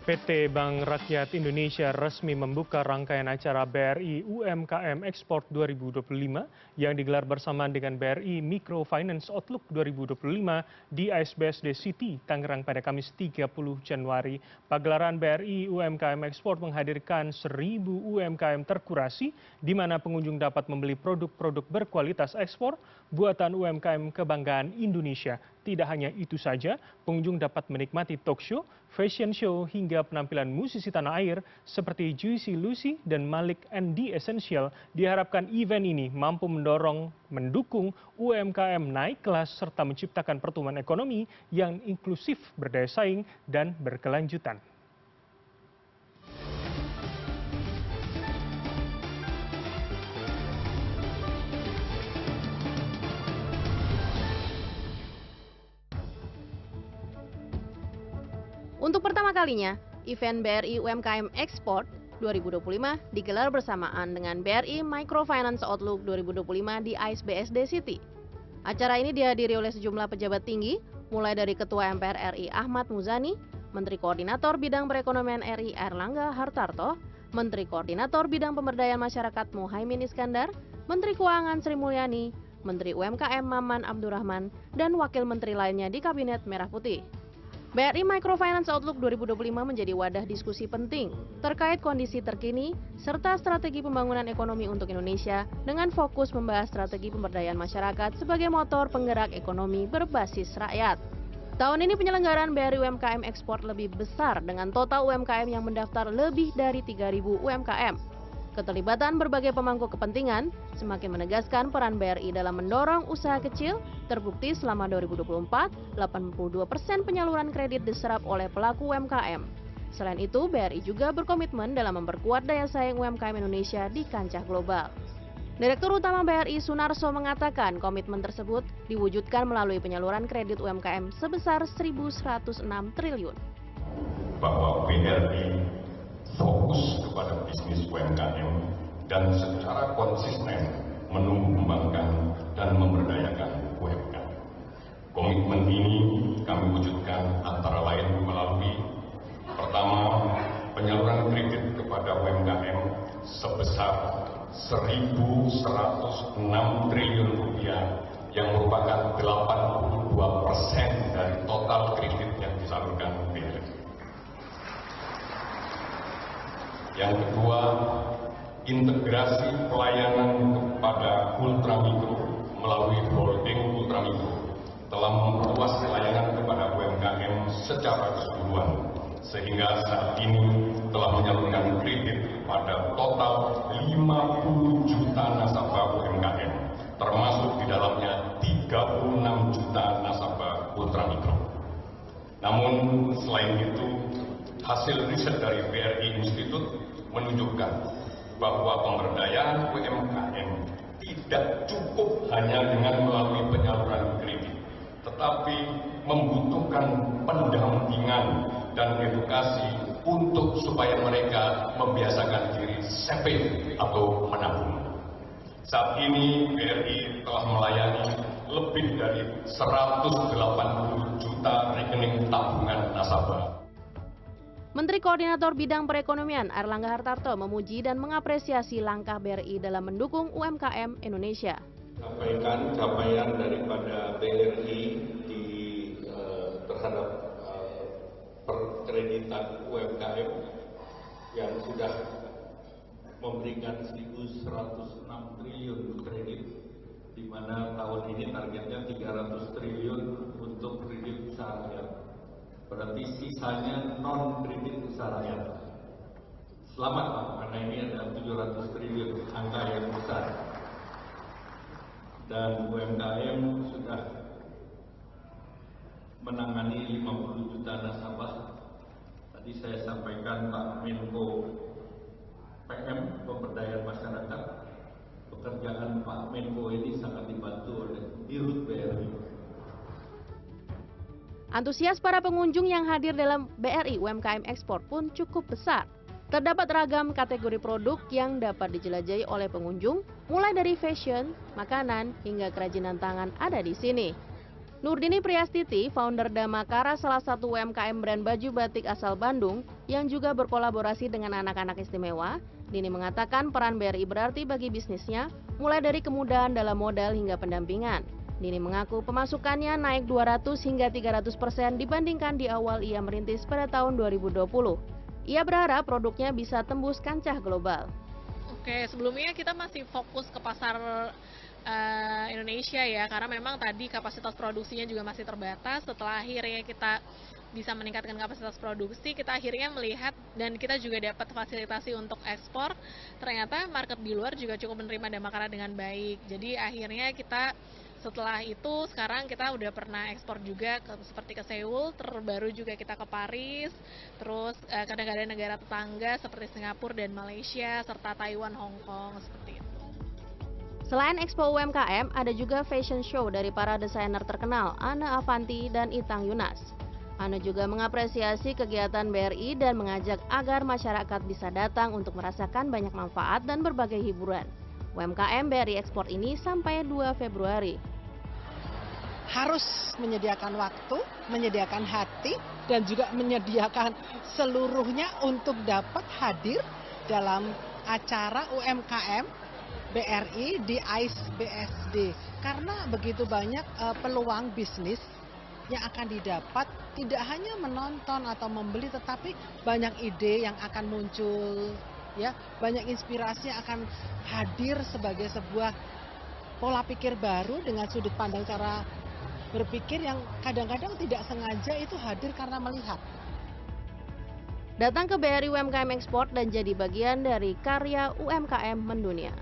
PT Bank Rakyat Indonesia resmi membuka rangkaian acara BRI UMKM Export 2025 yang digelar bersamaan dengan BRI Microfinance Outlook 2025 di ASBSD City, Tangerang pada Kamis 30 Januari. Pagelaran BRI UMKM Export menghadirkan 1.000 UMKM terkurasi di mana pengunjung dapat membeli produk-produk berkualitas ekspor buatan UMKM kebanggaan Indonesia. Tidak hanya itu saja, pengunjung dapat menikmati talk show, fashion show, hingga penampilan musisi tanah air seperti Juicy Lucy dan Malik and The Essential. Diharapkan event ini mampu mendukung UMKM naik kelas serta menciptakan pertumbuhan ekonomi yang inklusif, berdaya saing, dan berkelanjutan. Untuk pertama kalinya, event BRI UMKM Export 2025 digelar bersamaan dengan BRI Microfinance Outlook 2025 di ASBSD City. Acara ini dihadiri oleh sejumlah pejabat tinggi, mulai dari Ketua MPR RI Ahmad Muzani, Menteri Koordinator Bidang Perekonomian RI Airlangga Hartarto, Menteri Koordinator Bidang Pemberdayaan Masyarakat Muhaimin Iskandar, Menteri Keuangan Sri Mulyani, Menteri UMKM Maman Abdurrahman, dan Wakil Menteri lainnya di Kabinet Merah Putih. BRI Microfinance Outlook 2025 menjadi wadah diskusi penting terkait kondisi terkini serta strategi pembangunan ekonomi untuk Indonesia dengan fokus membahas strategi pemberdayaan masyarakat sebagai motor penggerak ekonomi berbasis rakyat. Tahun ini penyelenggaraan BRI UMKM Export lebih besar dengan total UMKM yang mendaftar lebih dari 3.000 UMKM. Keterlibatan berbagai pemangku kepentingan semakin menegaskan peran BRI dalam mendorong usaha kecil. Terbukti selama 2024, 82% penyaluran kredit diserap oleh pelaku UMKM. Selain itu, BRI juga berkomitmen dalam memperkuat daya saing UMKM Indonesia di kancah global. Direktur Utama BRI Sunarso mengatakan komitmen tersebut diwujudkan melalui penyaluran kredit UMKM sebesar 1.106 triliun. Bahwa BRI fokus kepada bisnis UMKM dan secara konsisten menumbuh kembangkan dan memberdayakan UMKM. Komitmen ini kami wujudkan antara lain melalui pertama, penyaluran kredit kepada UMKM sebesar 1.106 triliun rupiah yang merupakan 82% dari total kredit yang disalurkan BRI. Yang kedua, integrasi pelayanan kepada ultramikro melalui holding ultramikro telah memperluas pelayanan kepada UMKM secara keseluruhan sehingga saat ini telah menyalurkan kredit pada total 50 juta nasabah UMKM, termasuk di dalamnya 36 juta nasabah ultramikro. Namun selain itu, hasil riset dari BRI Institute menunjukkan bahwa pemberdayaan UMKM tidak cukup hanya dengan melalui penyaluran kredit, tetapi membutuhkan pendampingan dan edukasi supaya mereka membiasakan diri saving atau menabung. Saat ini BRI telah melayani lebih dari 180 juta rekening tabungan nasabah. Menteri Koordinator Bidang Perekonomian Airlangga Hartarto memuji dan mengapresiasi langkah BRI dalam mendukung UMKM Indonesia. Sampaikan capaian daripada BRI terhadap perkreditan UMKM yang sudah memberikan 1.106 triliun kredit, di mana tahun ini targetnya 300 triliun untuk kredit usaha rakyat. Berarti sisanya non-kredit usaha rakyat. Selamat Pak, karena ini ada 700 triliun, angka yang besar. Dan UMKM sudah menangani 50 juta nasabah. Tadi saya sampaikan Pak Menko PM, Pemberdayaan Masyarakat, pekerjaan Pak Menko ini sangat dibantu oleh Dirut BRI. Antusias para pengunjung yang hadir dalam BRI UMKM Export pun cukup besar. Terdapat ragam kategori produk yang dapat dijelajahi oleh pengunjung, mulai dari fashion, makanan, hingga kerajinan tangan ada di sini. Nurdini Priastiti, founder Damakara, salah satu UMKM brand baju batik asal Bandung yang juga berkolaborasi dengan anak-anak istimewa, Dini mengatakan peran BRI berarti bagi bisnisnya, mulai dari kemudahan dalam modal hingga pendampingan. Dini mengaku pemasukannya naik 200 hingga 300% dibandingkan di awal ia merintis pada tahun 2020. Ia berharap produknya bisa tembus kancah global. Oke, sebelumnya kita masih fokus ke pasar Indonesia ya, karena memang tadi kapasitas produksinya juga masih terbatas. Setelah akhirnya kita bisa meningkatkan kapasitas produksi, kita akhirnya melihat dan kita juga dapat fasilitasi untuk ekspor. Ternyata market di luar juga cukup menerima Damakara dengan baik. Jadi akhirnya kita setelah itu sekarang kita udah pernah ekspor juga seperti ke Seoul, terbaru juga kita ke Paris, terus ke negara-negara tetangga seperti Singapura dan Malaysia, serta Taiwan, Hong Kong, seperti itu. Selain Expo UMKM, ada juga fashion show dari para desainer terkenal, Ana Avanti dan Itang Yunas. Ana juga mengapresiasi kegiatan BRI dan mengajak agar masyarakat bisa datang untuk merasakan banyak manfaat dan berbagai hiburan. UMKM BRI Ekspor ini sampai 2 Februari. Harus menyediakan waktu, menyediakan hati, dan juga menyediakan seluruhnya untuk dapat hadir dalam acara UMKM BRI di ICE BSD. Karena begitu banyak peluang bisnis yang akan didapat, tidak hanya menonton atau membeli, tetapi banyak ide yang akan muncul, ya, banyak inspirasi yang akan hadir sebagai sebuah pola pikir baru dengan sudut pandang cara berpikir yang kadang-kadang tidak sengaja itu hadir karena melihat. Datang ke BRI UMKM Ekspor dan jadi bagian dari karya UMKM mendunia.